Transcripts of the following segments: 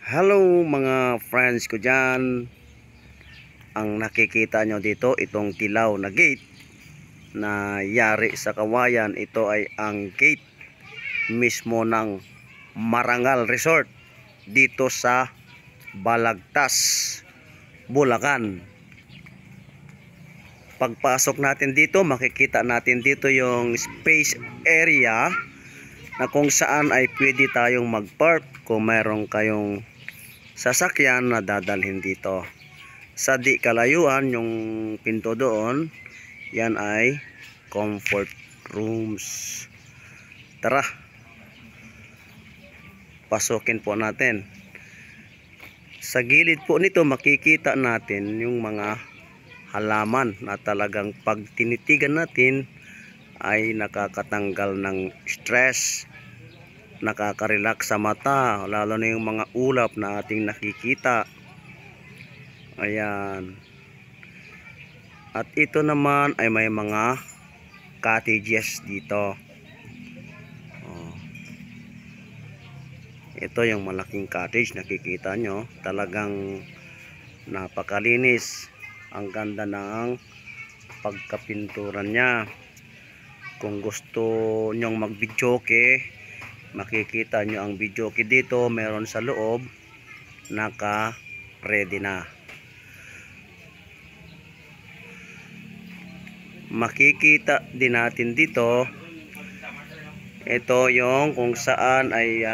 Hello mga friends ko dyan. Ang nakikita nyo dito, itong tilaw na gate na yari sa kawayan, ito ay ang gate mismo ng Marangal Resort dito sa Balagtas, Bulacan. Pagpasok natin dito, makikita natin dito yung space area na kung saan ay pwede tayong mag-park kung mayroon kayong sasakyan na dadalhin dito. Sa di kalayuan, yung pinto doon, yan ay comfort rooms. Tara, pasukin po natin. Sa gilid po nito makikita natin yung mga halaman na talagang pag tinitigan natin ay nakakatanggal ng stress, nakaka-relax sa mata, lalo na yung mga ulap na ating nakikita. Ayan. At ito naman ay may mga cottages dito. Ito yung malaking cottage, nakikita nyo, talagang napakalinis. Ang ganda ng pagkapinturan niya. Kung gusto nyong mag-videoke, makikita nyo ang videoke dito, meron sa loob, naka-ready na. Makikita din natin dito, ito yung kung saan ay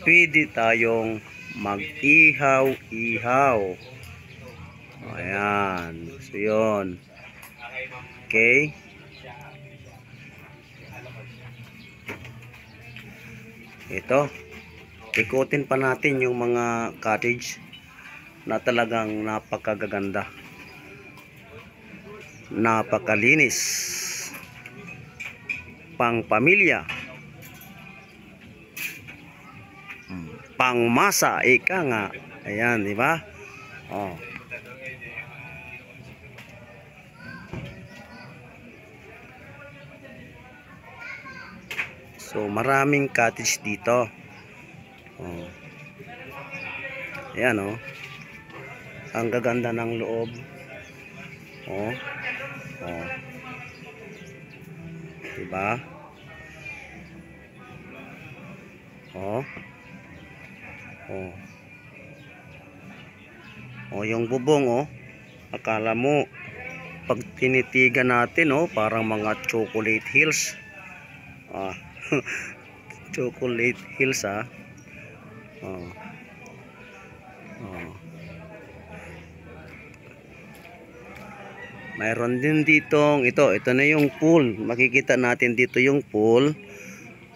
pwede tayong mag-ihaw-ihaw. Ayan, so yun. Okay. Ito, ikutin pa natin yung mga cottage na talagang napakagaganda, napakalinis, pang pamilya, pang masa, ika nga. Ayan, di ba? Oh. So maraming cottage dito. Oh. Ayan oh. Ang gaganda ng loob. Oh. Oh. Diba? Oh. Oh. Oh, yung bubong oh. Akala mo pag tinitigan natin oh, parang mga chocolate hills. Ah. Chocolate hills ah. Oh. Oh. Mayroon din ditong ito na yung pool. Makikita natin dito yung pool.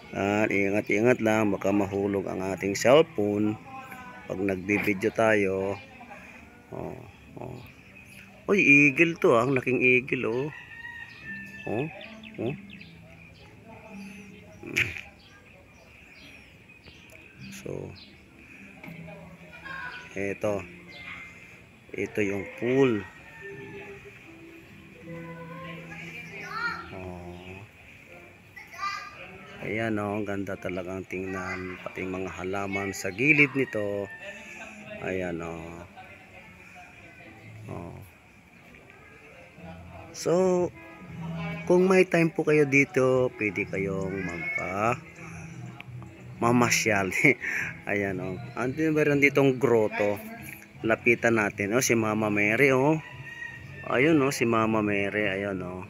At ingat-ingat lang, baka mahulog ang ating cellphone pag nagbibideo tayo. Oh, oh. Uy, eagle to ah, ang laking eagle oh. Oh, oh. So, ito yung pool. Ayan o, ang ganda talagang tingnan, pati mga halaman sa gilid nito. Ayan o. So, kung may time po kayo dito, pwede kayong mamasyal. Ayan o. Andun meron ditong grotto. Lapitan natin o, si Mama Mary o. Ayun o, si Mama Mary. Ayan o.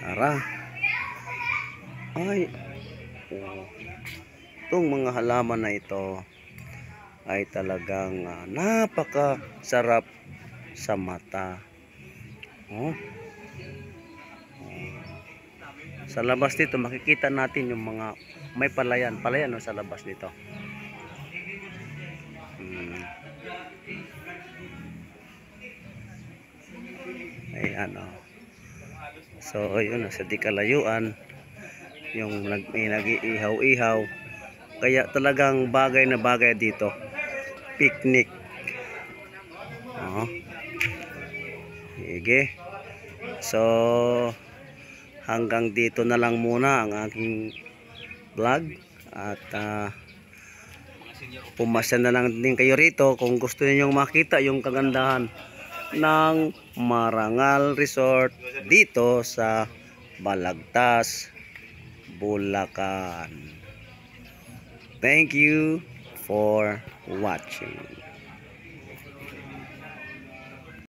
Tara. Ay. Itong mga halaman na ito ay talagang napakasarap sa mata. Oh. Sa labas dito makikita natin yung mga may palayan no, sa labas dito. Ayan oh. So ayun, sa di kalayuan yung nag-iihaw-ihaw, kaya talagang bagay na bagay dito, picnic. Oh. Sige. So hanggang dito na lang muna ang aking vlog. At pumasya na lang din kayo rito kung gusto niyo makita yung kagandahan ng Marangal Resort dito sa Balagtas, Bulacan. Thank you for watching.